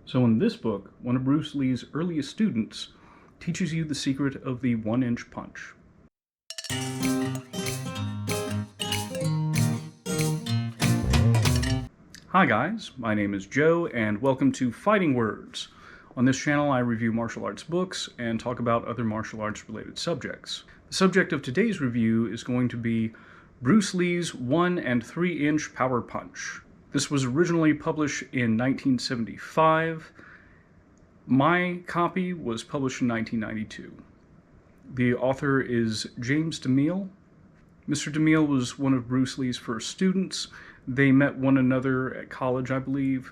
So in this book, one of Bruce Lee's earliest students teaches you the secret of the 1-inch punch. Hi guys, my name is Joe and welcome to Fighting Words. On this channel I review martial arts books and talk about other martial arts related subjects. The subject of today's review is going to be Bruce Lee's 1 and 3-inch power punch. This was originally published in 1975. My copy was published in 1992. The author is James DeMile. Mr. DeMile was one of Bruce Lee's first students. They met one another at college, I believe.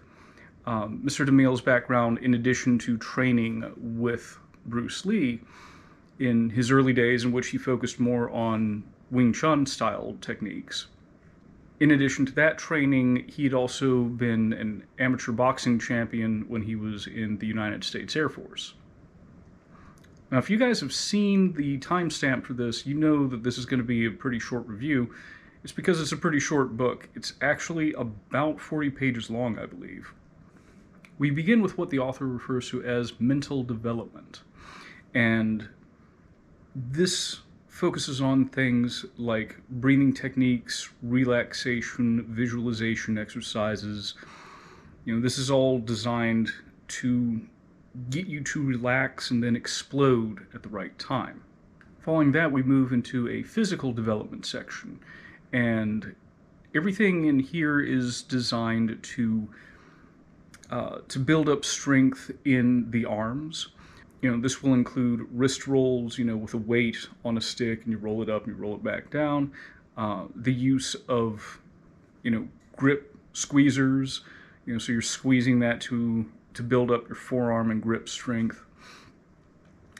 Mr. DeMile's background, in addition to training with Bruce Lee in his early days, in which he focused more on Wing Chun style techniques. In addition to that training, he'd also been an amateur boxing champion when he was in the United States Air Force. Now, if you guys have seen the timestamp for this, you know that this is going to be a pretty short review. It's because it's a pretty short book. It's actually about 40 pages long, I believe. We begin with what the author refers to as mental development. And this focuses on things like breathing techniques, relaxation, visualization exercises. This is all designed to get you to relax and then explode at the right time. Following that, we move into a physical development section. And everything in here is designed to build up strength in the arms. This will include wrist rolls, with a weight on a stick, and you roll it up and you roll it back down. The use of, grip squeezers, so you're squeezing that to build up your forearm and grip strength.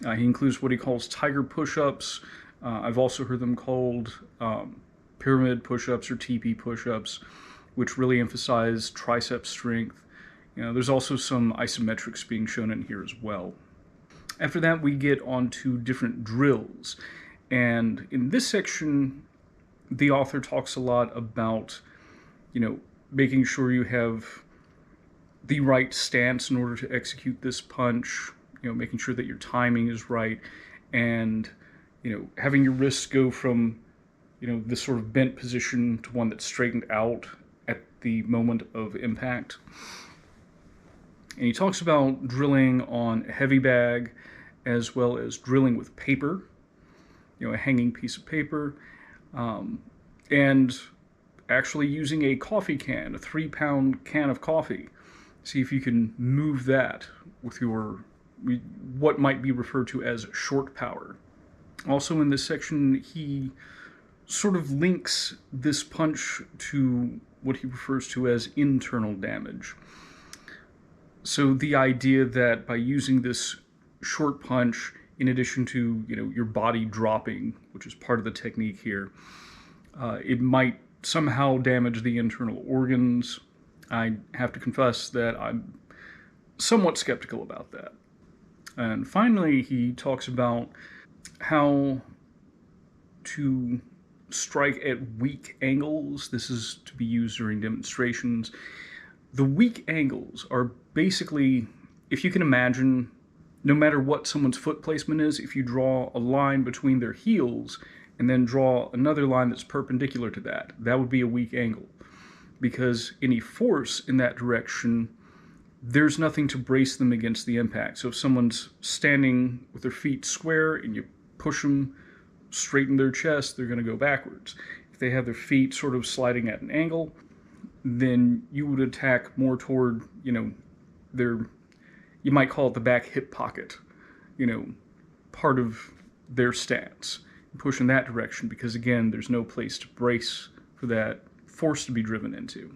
He includes what he calls tiger push-ups. I've also heard them called pyramid push-ups or TP push-ups, which really emphasize tricep strength. There's also some isometrics being shown in here as well. After that, we get on to different drills. And in this section, the author talks a lot about, making sure you have the right stance in order to execute this punch, making sure that your timing is right, and, having your wrists go from, this sort of bent position to one that's straightened out at the moment of impact. And he talks about drilling on a heavy bag as well as drilling with paper, a hanging piece of paper, and actually using a coffee can, a 3-pound can of coffee. See if you can move that with your, what might be referred to as short power. Also in this section, he sort of links this punch to what he refers to as internal damage. So the idea that by using this short punch, in addition to your body dropping, which is part of the technique here, it might somehow damage the internal organs. I have to confess that I'm somewhat skeptical about that. And finally, he talks about how to strike at weak angles. This is to be used during demonstrations. The weak angles are basically, if you can imagine, no matter what someone's foot placement is, if you draw a line between their heels and then draw another line that's perpendicular to that, that would be a weak angle. Because any force in that direction, there's nothing to brace them against the impact. So if someone's standing with their feet square and you push them, straighten their chest, they're going to go backwards. If they have their feet sort of sliding at an angle, then you would attack more toward, their, you might call it the back hip pocket, part of their stance. Push in that direction because, again, there's no place to brace for that force to be driven into.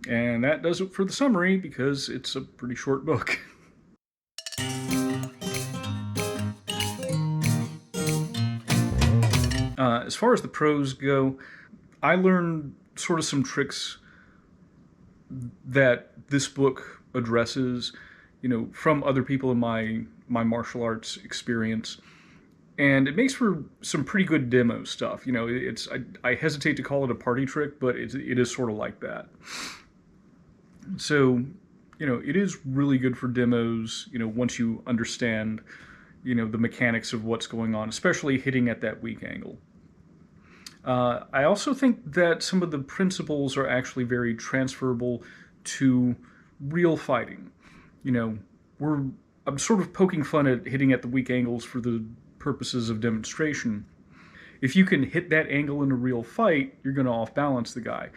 And that does it for the summary because it's a pretty short book. As far as the pros go, I learned sort of some tricks that this book addresses, from other people in my martial arts experience. And it makes for some pretty good demo stuff. I hesitate to call it a party trick, but it is sort of like that. So it is really good for demos, once you understand, the mechanics of what's going on, especially hitting at that weak angle. I also think that some of the principles are actually very transferable to real fighting. You know, I'm sort of poking fun at hitting at the weak angles for the purposes of demonstration. If you can hit that angle in a real fight, you're going to off-balance the guy.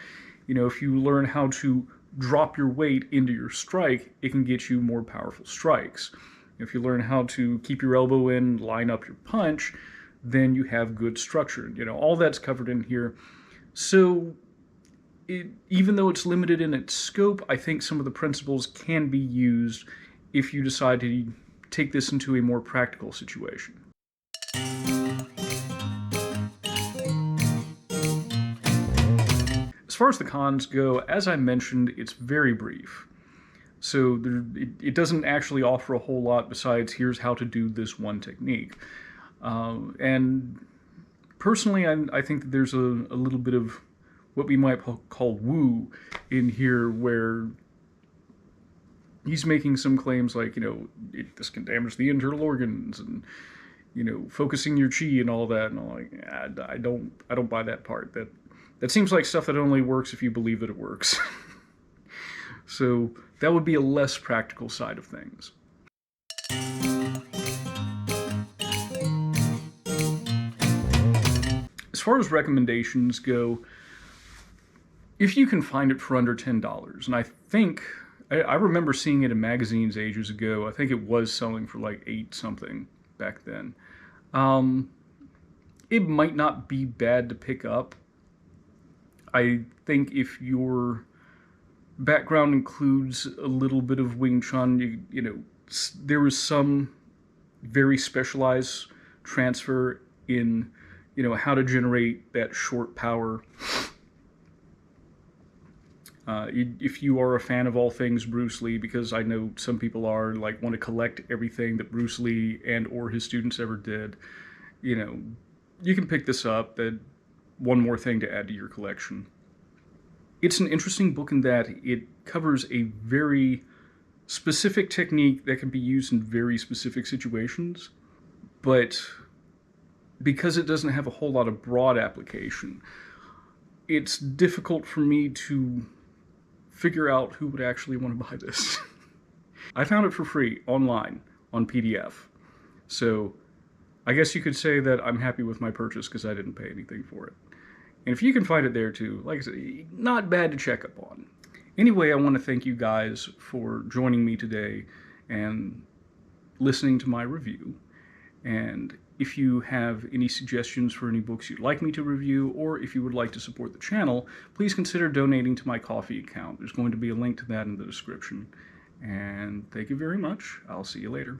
If you learn how to drop your weight into your strike, it can get you more powerful strikes. If you learn how to keep your elbow in, line up your punch, then you have good structure. All that's covered in here. So even though it's limited in its scope, I think some of the principles can be used if you decide to take this into a more practical situation. As far as the cons go, as I mentioned, it's very brief. So it doesn't actually offer a whole lot besides here's how to do this one technique. And personally, I think that there's a little bit of what we might call woo in here, where he's making some claims like, this can damage the internal organs, and, focusing your chi and all that. And I'm like, I don't buy that part. That seems like stuff that only works if you believe that it works. So that would be a less practical side of things. As far as recommendations go, if you can find it for under $10, and I remember seeing it in magazines ages ago. I think it was selling for like $8 something back then. It might not be bad to pick up. I think if your background includes a little bit of Wing Chun, there was some very specialized transfer in, how to generate that short power. If you are a fan of all things Bruce Lee, because I know some people are, like, want to collect everything that Bruce Lee and or his students ever did, you can pick this up. That one more thing to add to your collection. It's an interesting book in that it covers a very specific technique that can be used in very specific situations, but because it doesn't have a whole lot of broad application, it's difficult for me to figure out who would actually want to buy this. I found it for free online on PDF, so I guess you could say that I'm happy with my purchase because I didn't pay anything for it. And if you can find it there too, like I said, not bad to check up on. Anyway, I want to thank you guys for joining me today and listening to my review. And if you have any suggestions for any books you'd like me to review, or if you would like to support the channel, please consider donating to my Ko-fi account. There's going to be a link to that in the description. And thank you very much. I'll see you later.